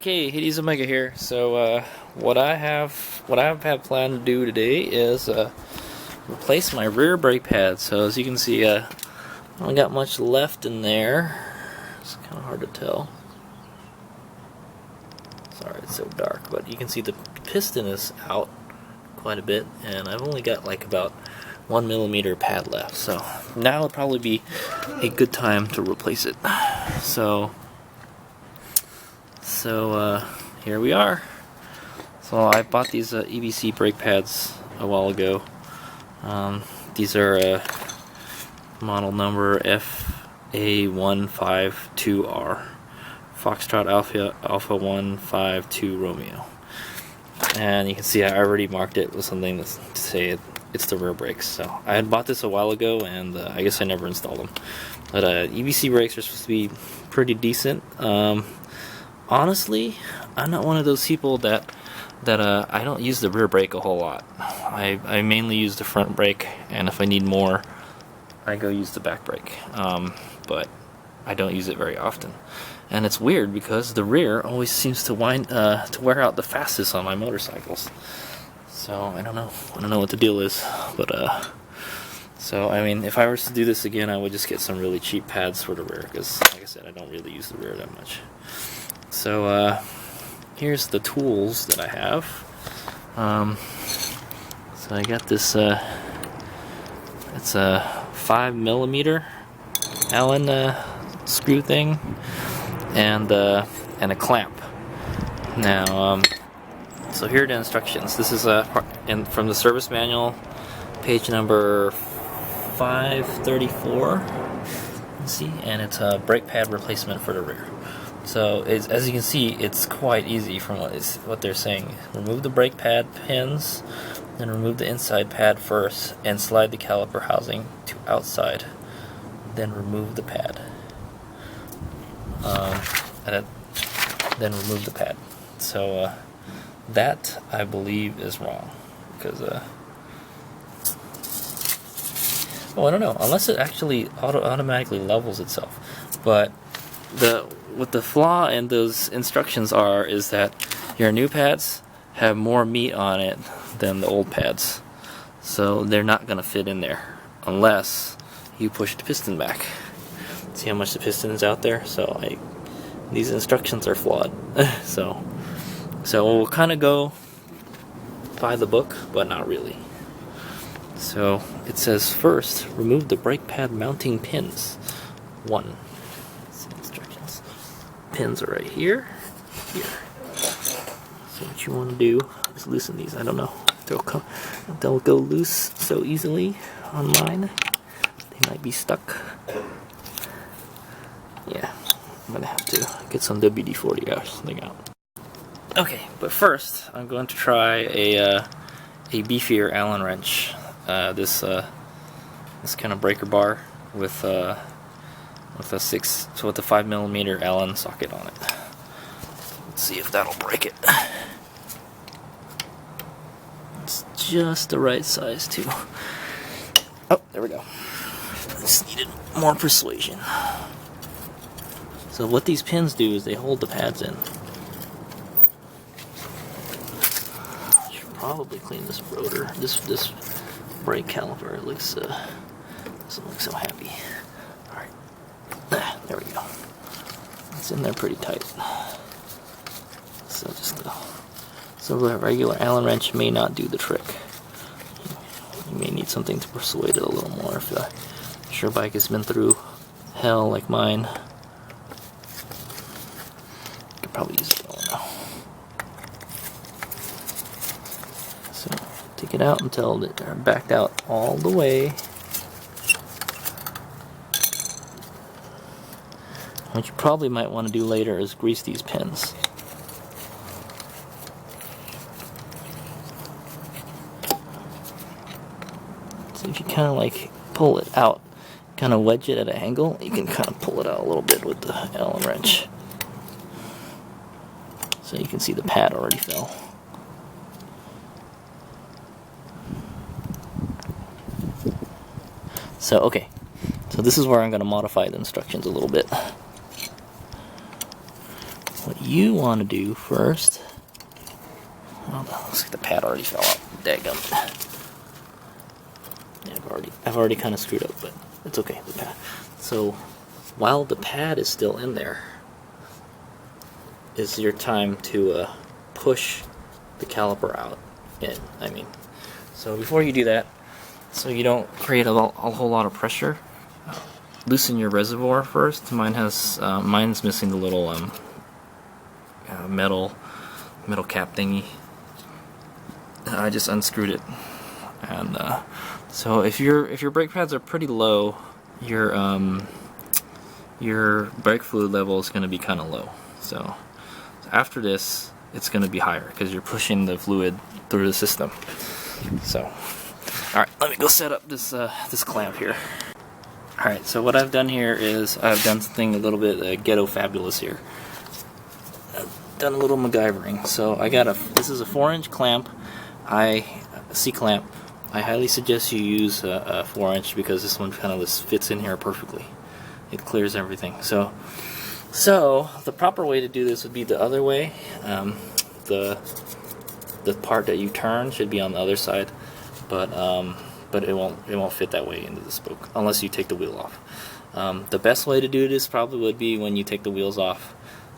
Okay, HadesOmega here. So what I have had planned to do today is replace my rear brake pad. So as you can see, I don't got much left in there. It's kind of hard to tell. Sorry, it's so dark, but you can see the piston is out quite a bit, and I've only got like about 1 millimeter pad left. So now would probably be a good time to replace it. So here we are. So I bought these EBC brake pads a while ago. These are model number FA152R, Foxtrot Alpha 152 Romeo. And you can see I already marked it with something to say it's the rear brakes. So I had bought this a while ago, and I guess I never installed them. But EBC brakes are supposed to be pretty decent. Honestly, I'm not one of those people that I don't use the rear brake a whole lot. I mainly use the front brake, and if I need more, I go use the back brake. But I don't use it very often. And it's weird because the rear always seems to wear out the fastest on my motorcycles. So I don't know what the deal is. But so I mean, if I was to do this again, I would just get some really cheap pads for the rear, because like I said, I don't really use the rear that much. So here's the tools that I have. So I got this. It's a 5 millimeter Allen screw thing, and a clamp. Now, so here are the instructions. This is from the service manual, page number 534. Let's see, and it's a brake pad replacement for the rear. So as you can see, it's quite easy from what they're saying. Remove the brake pad pins, then remove the inside pad first, and slide the caliper housing to outside. Then remove the pad. Then remove the pad. So that I believe is wrong, because I don't know, unless it actually automatically levels itself. But what the flaw in those instructions is that your new pads have more meat on it than the old pads, so they're not going to fit in there unless you push the piston back. See how much the piston is out there? So these instructions are flawed. so we'll kind of go by the book, but not really. So it says, first, remove the brake pad mounting pins. 1. Instructions. Pins are right here. So what you want to do is loosen these. I don't know. They'll go loose so easily on mine. They might be stuck. Yeah, I'm gonna have to get some WD-40 or something out. Okay, but first I'm going to try a beefier Allen wrench. This kind of breaker bar with a 5 millimeter Allen socket on it. Let's see if that'll break it. It's just the right size too. Oh, there we go. Just needed more persuasion. So what these pins do is they hold the pads in. Should probably clean this rotor, this brake caliper. It looks doesn't look so happy. All right, there we go. It's in there pretty tight. So so a regular Allen wrench may not do the trick. You may need something to persuade it a little more if your bike has been through hell like mine. You could probably use it now. So take it out until they're backed out all the way. What you probably might want to do later is grease these pins. So if you kind of like pull it out, kind of wedge it at an angle, you can kind of pull it out a little bit with the Allen wrench. So you can see the pad already fell. So okay, so this is where I'm going to modify the instructions a little bit. What you want to do first, oh, looks like the pad already fell out. Daggum. Yeah, I've already kind of screwed up, but it's okay. The pad. So while the pad is still in there, is your time to push the caliper out. So before you do that, so you don't create a whole lot of pressure, loosen your reservoir first. Mine's missing the little metal cap thingy. I just unscrewed it, and so if your brake pads are pretty low, your brake fluid level is going to be kind of low. So after this, it's going to be higher because you're pushing the fluid through the system. So, all right, let me go set up this clamp here. All right, so what I've done here is I've done something a little bit ghetto fabulous here. I've done a little MacGyvering. So this is a 4-inch clamp, C-clamp. I highly suggest you use a 4-inch because this one kind of just fits in here perfectly. It clears everything. So the proper way to do this would be the other way. The part that you turn should be on the other side, but it won't fit that way into the spoke unless you take the wheel off. The best way to do this probably would be when you take the wheels off,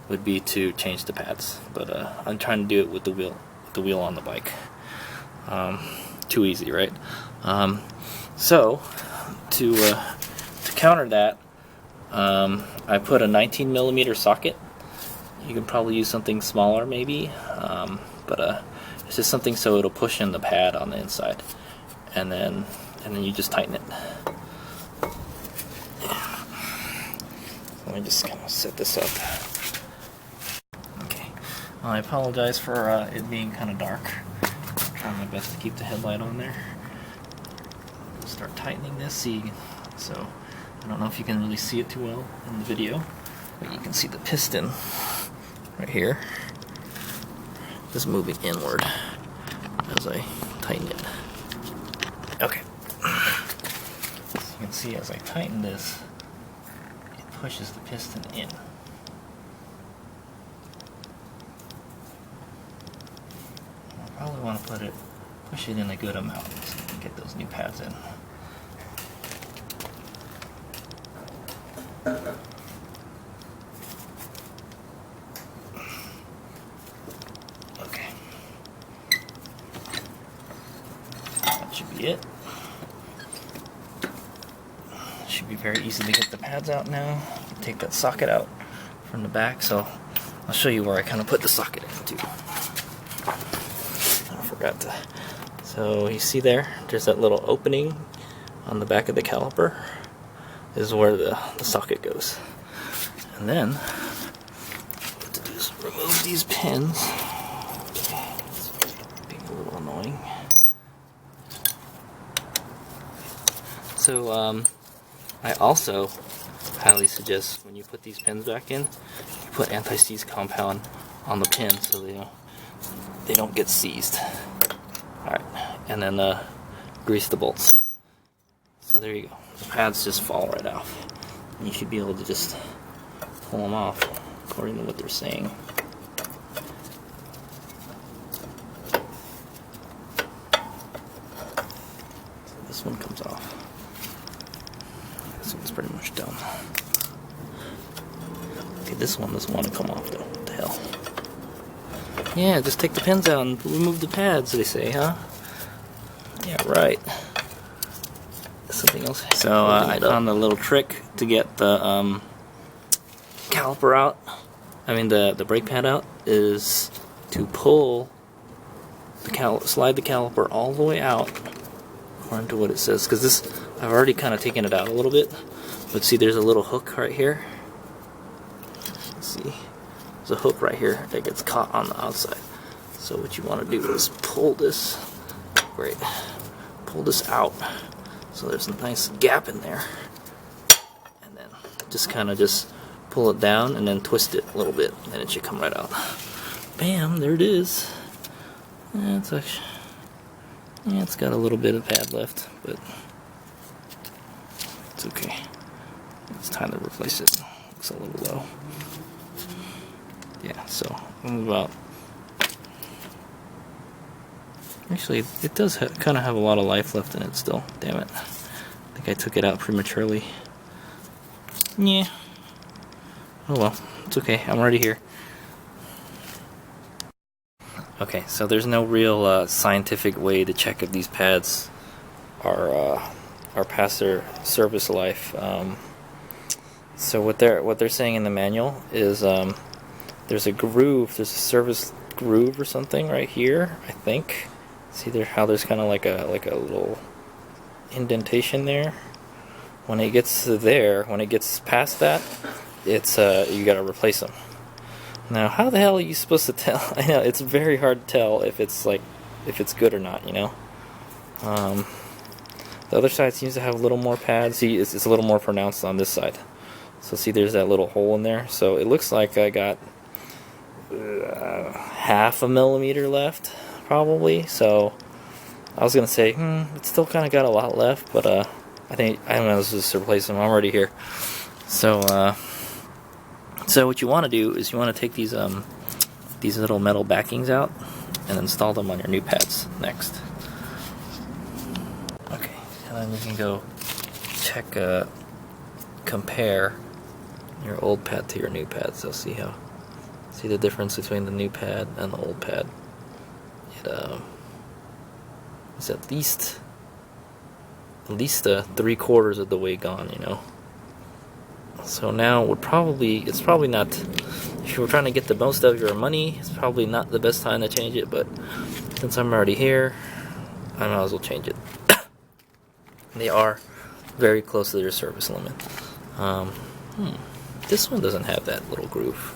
would be to change the pads. But I'm trying to do it with the wheel on the bike. Too easy, right? So to counter that, I put a 19mm socket. You can probably use something smaller, maybe, but it's just something so it'll push in the pad on the inside, and then you just tighten it. Let me just kind of set this up. Okay. Well, I apologize for it being kind of dark. I'm trying my best to keep the headlight on there. Start tightening this. So I don't know if you can really see it too well in the video, but you can see the piston right here is moving inward as I tighten it. Okay. So you can see as I tighten this, it pushes the piston in. I probably want to push it in a good amount so we can get those new pads in. Okay. That should be it. Should be very easy to get the pads out now. Take that socket out from the back, so I'll show you where I kind of put the socket in too. I forgot to. So you see there's that little opening on the back of the caliper. This is where the socket goes. And then what to do is remove these pins. It's being a little annoying. So I also highly suggest when you put these pins back in, you put anti-seize compound on the pins so they don't get seized. Alright, and then grease the bolts. So there you go. The pads just fall right off. You should be able to just pull them off according to what they're saying. So this one comes off. This one's pretty much done. Okay, this one doesn't want to come off though. What the hell? Yeah, just take the pins out and remove the pads, they say, huh? Yeah, right. Something else. So I found a little trick to get the caliper out. I mean the brake pad out is to pull the slide the caliper all the way out, according to what it says. Because this, I've already kind of taken it out a little bit, but see, there's a little hook right here. Let's see, there's a hook right here that gets caught on the outside. So what you want to do is pull this, pull this out. So there's a nice gap in there, and then just kind of pull it down and then twist it a little bit, and it should come right out. Bam! There it is. Yeah, it's got a little bit of pad left, but it's okay. It's time to replace it. Looks a little low. Yeah, so I'm about. Actually, it does kind of have a lot of life left in it still. Damn it. I think I took it out prematurely. Yeah. Oh well, it's okay. I'm already here. Okay, so there's no real scientific way to check if these pads are past their service life. So what they're saying in the manual is there's a groove, there's a service groove or something right here, I think. See there how there's kind of like a little indentation there. When it gets to there, when it gets past that, it's you gotta replace them. Now, how the hell are you supposed to tell? I know it's very hard to tell if it's good or not. You know, the other side seems to have a little more pads. See, it's a little more pronounced on this side. So see, there's that little hole in there. So it looks like I got half a millimeter left, probably. So I was gonna say, it's still kind of got a lot left, but I think I don't know. Let's just replace them. I'm already here. So what you want to do is you want to take these little metal backings out and install them on your new pads next. Okay, and then we can go check, compare your old pad to your new pad. So see the difference between the new pad and the old pad. It is at least 3/4 of the way gone, you know. So now it's probably not, if you were trying to get the most out of your money, it's probably not the best time to change it, but since I'm already here, I might as well change it. They are very close to their service limit. This one doesn't have that little groove.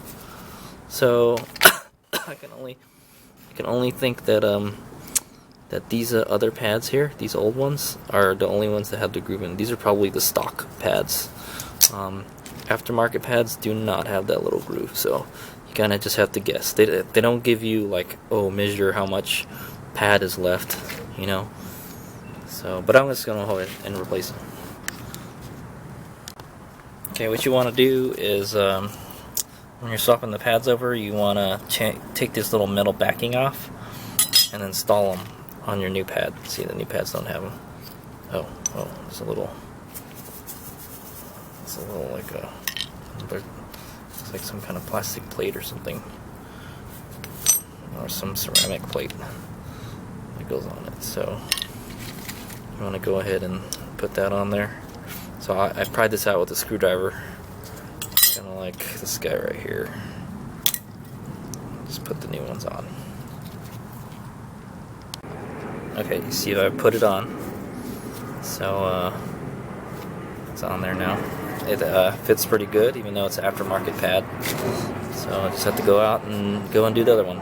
So I can only think that that these other pads here, these old ones, are the only ones that have the groove in. These are probably the stock pads. Aftermarket pads do not have that little groove, so you kind of just have to guess. They don't give you like, oh, measure how much pad is left, you know. So, but I'm just gonna hold it and replace them. Okay, what you want to do is when you're swapping the pads over, you want to take this little metal backing off and install them on your new pad. See, the new pads don't have them. Oh, it's a little it's like some kind of plastic plate or something, or some ceramic plate that goes on it. So you want to go ahead and put that on there. So I pried this out with a screwdriver, kind of like this guy right here. Just put the new ones on. Okay, you see I put it on. So it's on there now. It fits pretty good, even though it's an aftermarket pad. So I just have to go out and do the other one.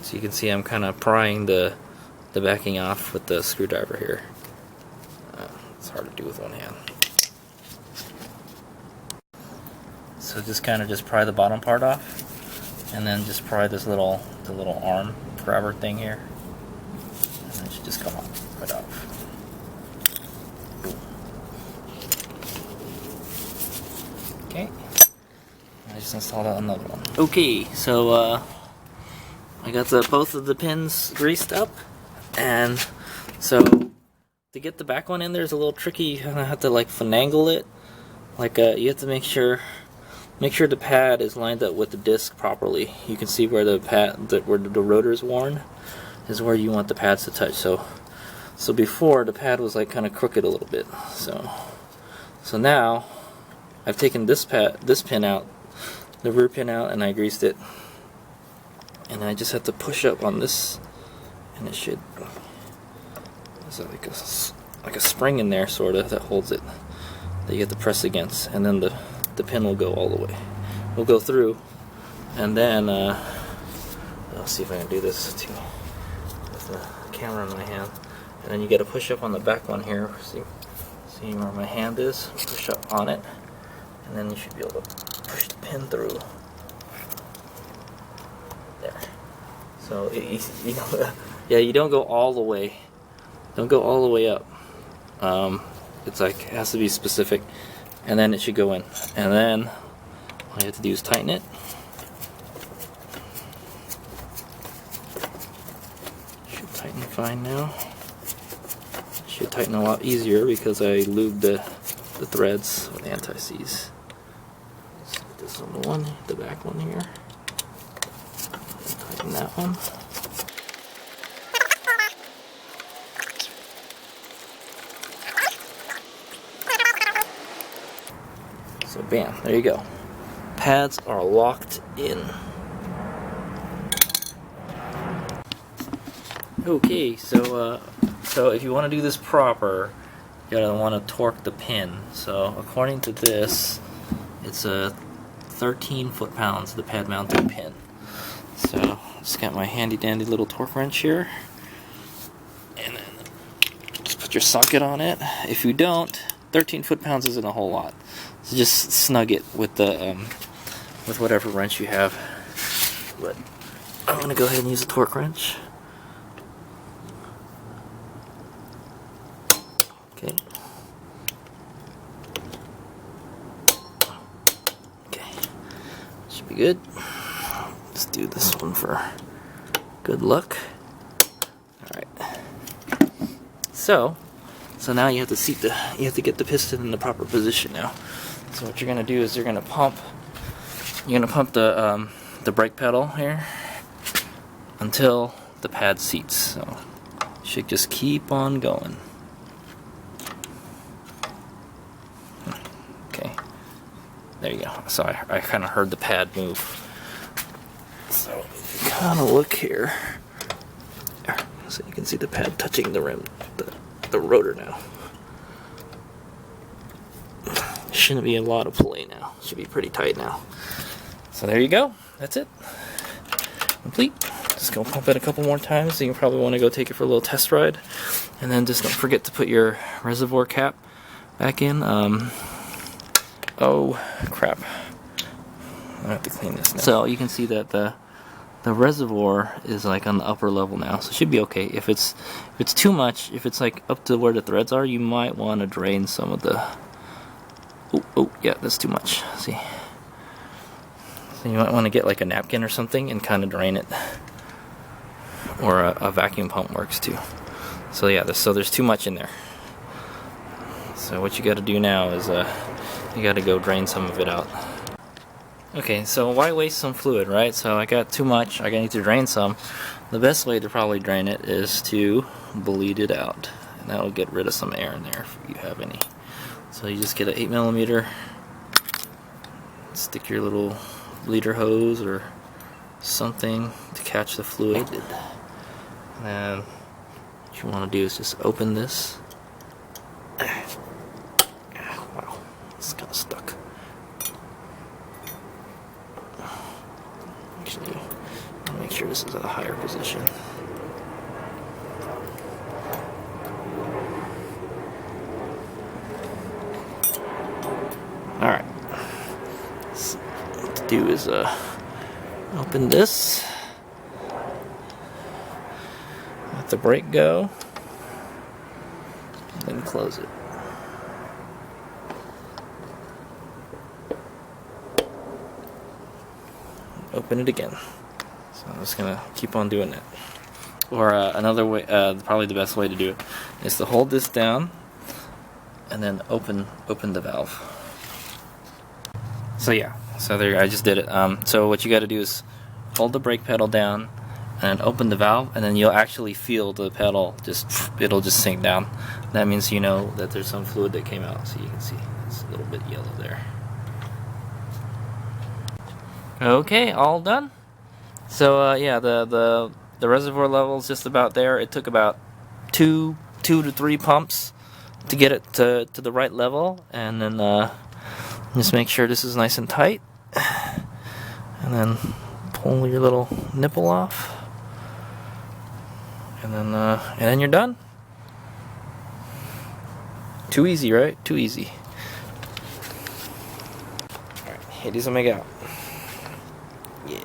So you can see I'm kind of prying the backing off with the screwdriver here. It's hard to do with one hand. So just pry the bottom part off, and then just pry the little arm grabber thing here, and it should just come off right off. Okay, I just installed another one. Okay, so I got both of the pins greased up, and so to get the back one in, there's a little tricky. You kind of have to like finagle it. Like you have to make sure the pad is lined up with the disc properly. You can see where where the rotor is worn is where you want the pads to touch. So before, the pad was like kind of crooked a little bit. So now I've taken this pin out, the rear pin out, and I greased it. And I just have to push up on this, and it should. There's like a spring in there, sort of, that holds it, that you have to press against, and then the pin will go all the way. It'll go through, and then I'll see if I can do this too with the camera in my hand. And then you got to push up on the back one here. See where my hand is? Push up on it, and then you should be able to push the pin through. There. So yeah, you don't go all the way. Don't go all the way up. It's like, it has to be specific, and then it should go in. And then all you have to do is tighten it, fine now. Should tighten a lot easier because I lubed the threads with anti-seize. Let's put this on the back one here. Tighten that one. So bam, there you go. Pads are locked in. Okay, so if you want to do this proper, you're gonna want to torque the pin. So according to this, it's a 13 foot-pounds, the pad mounted pin. So just got my handy dandy little torque wrench here, and then just put your socket on it. If you don't, 13 foot-pounds isn't a whole lot. So just snug it with the with whatever wrench you have. But I'm gonna go ahead and use a torque wrench. Okay. Okay. Should be good. Let's do this one for good luck. Alright. So now you have to get the piston in the proper position now. So what you're gonna do is you're gonna pump the brake pedal here until the pad seats. So you should just keep on going. Okay, there you go. So I kind of heard the pad move. So kind of look here. So you can see the pad touching the rim, the rotor now. Shouldn't be a lot of play now. Should be pretty tight now. So there you go. That's it. Complete. Just go pump it a couple more times. So you probably want to go take it for a little test ride. And then just don't forget to put your reservoir cap back in. Oh crap. I have to clean this now. So you can see that the reservoir is like on the upper level now, so it should be okay. If it's too much, if it's like up to where the threads are, you might want to drain some of the. Oh yeah, that's too much. See, so you might want to get like a napkin or something and kind of drain it, or a vacuum pump works too. So yeah, there's too much in there. So what you got to do now is you got to go drain some of it out. Okay, so why waste some fluid, right? So I got too much, I need to drain some. The best way to probably drain it is to bleed it out. And that will get rid of some air in there if you have any. So you just get an 8mm, stick your little bleeder hose or something to catch the fluid. And then what you want to do is just open this. Wow, it's kind of stuck. Actually, I'll make sure this is at a higher position. Alright. So what to do is open this. Let the brake go. And then close it. Open it again. So I'm just gonna keep on doing that. Or another way, probably the best way to do it is to hold this down and then open the valve. So yeah, so there I just did it. So what you got to do is hold the brake pedal down and open the valve, and then you'll actually feel the pedal it'll just sink down. That means you know that there's some fluid that came out. So you can see it's a little bit yellow there. Okay, all done. So yeah, the reservoir level is just about there. It took about two to three pumps to get it to the right level, and then just make sure this is nice and tight, and then pull your little nipple off, and then you're done. Too easy, right? Too easy. All right, HadesOmega out. Yeah.